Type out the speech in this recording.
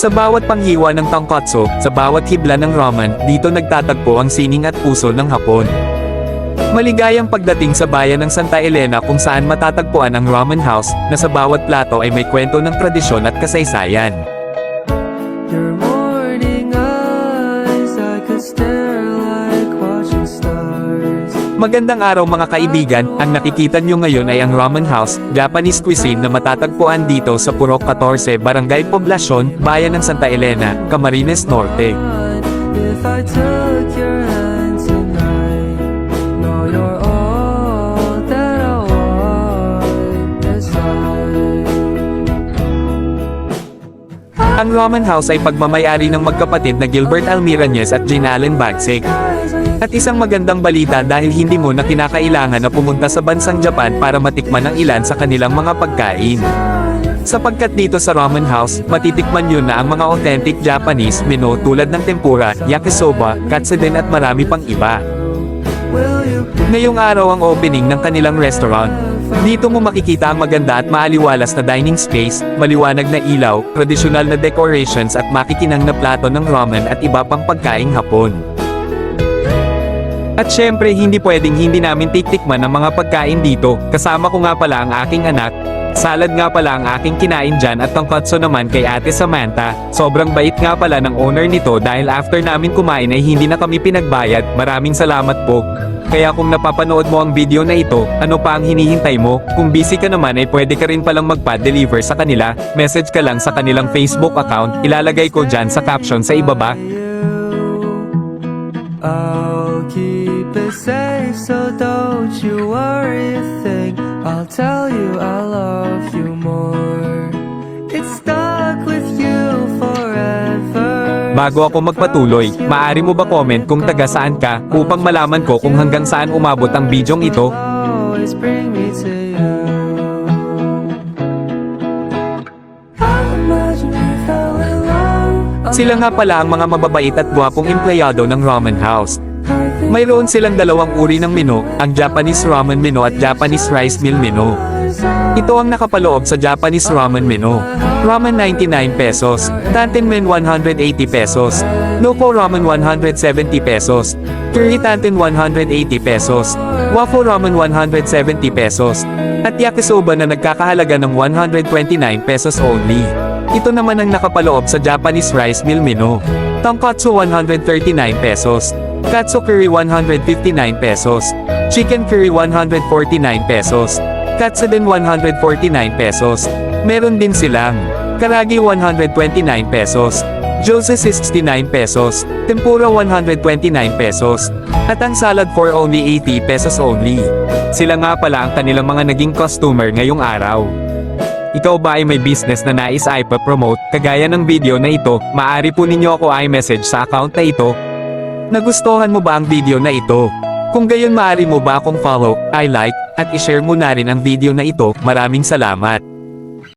Sa bawat panghiwa ng tonkotsu, sa bawat hibla ng ramen, dito nagtatagpo ang sining at puso ng Hapon. Maligayang pagdating sa bayan ng Santa Elena kung saan matatagpuan ang ramen house, na sa bawat plato ay may kwento ng tradisyon at kasaysayan. Your morning eyes, I could stare like watching stars. Magandang araw mga kaibigan, ang nakikita nyo ngayon ay ang ramen house, Japanese cuisine na matatagpuan dito sa Purok 14, Barangay Poblacion, Bayan ng Santa Elena, Camarines Norte. If I took your hand tonight, know you're all that I want inside. Ang ramen house ay pagmamayari ng magkapatid na Gilbert Almiranez at Jane Allen Bagsig. At isang magandang balita dahil hindi mo na kinakailangan na pumunta sa bansang Japan para matikman ang ilan sa kanilang mga pagkain. Sapagkat dito sa ramen house, matitikman nyo na ang mga authentic Japanese menu tulad ng tempura, yakisoba, katsuden at marami pang iba. Ngayong araw ang opening ng kanilang restaurant. Dito mo makikita ang maganda at maaliwalas na dining space, maliwanag na ilaw, tradisyonal na decorations at makikinang na plato ng ramen at iba pang pagkaing Hapon. At syempre hindi pwedeng hindi namin tiktikman ang mga pagkain dito, kasama ko nga pala ang aking anak. Salad nga pala ang aking kinain dyan at tonkotsu naman kay Ate Samantha. Sobrang bait nga pala ng owner nito dahil after namin kumain ay hindi na kami pinagbayad. Maraming salamat po. Kaya kung napapanood mo ang video na ito, ano pa ang hinihintay mo? Kung busy ka naman ay pwede ka rin palang magpa-deliver sa kanila. Message ka lang sa kanilang Facebook account, ilalagay ko dyan sa caption sa ibaba. I'll keep it safe, so don't you worry a thing. I'll tell you I love you more. It's stuck with you forever. Bago ako magpatuloy, maaari mo ba comment kung taga saan ka, upang malaman ko kung hanggang saan umabot ang bidyong ito? Always bring me to you. I imagine we fell in love. Sila nga pala ang mga mababait at gwapong empleyado ng ramen house. Mayroon silang dalawang uri ng menu, ang Japanese ramen menu at Japanese rice meal menu. Ito ang nakapaloob sa Japanese ramen menu. Ramen 99 pesos, Tanten Men 180 pesos, Loco Ramen 170 pesos, Curry Tanten 180 pesos, Waffle Ramen 170 pesos, at yakisoba na nagkakahalaga ng 129 pesos only. Ito naman ang nakapaloob sa Japanese rice meal menu. Tonkotsu 139 pesos, Katsu curry 159 pesos, Chicken curry 149 pesos, Katsuden 149 pesos. Meron din silang Karagi 129 pesos, Jose 69 pesos, Tempura 129 pesos, at ang salad for only 80 pesos only. Sila nga pala ang kanilang mga naging customer ngayong araw. Ikaw ba ay may business na nais ipa-promote, kagaya ng video na ito, maaari po ninyo ako i-message sa account na ito. Nagustuhan mo ba ang video na ito? Kung gayon maaari mo ba akong follow, i-like, at i-share mo na rin ang video na ito. Maraming salamat.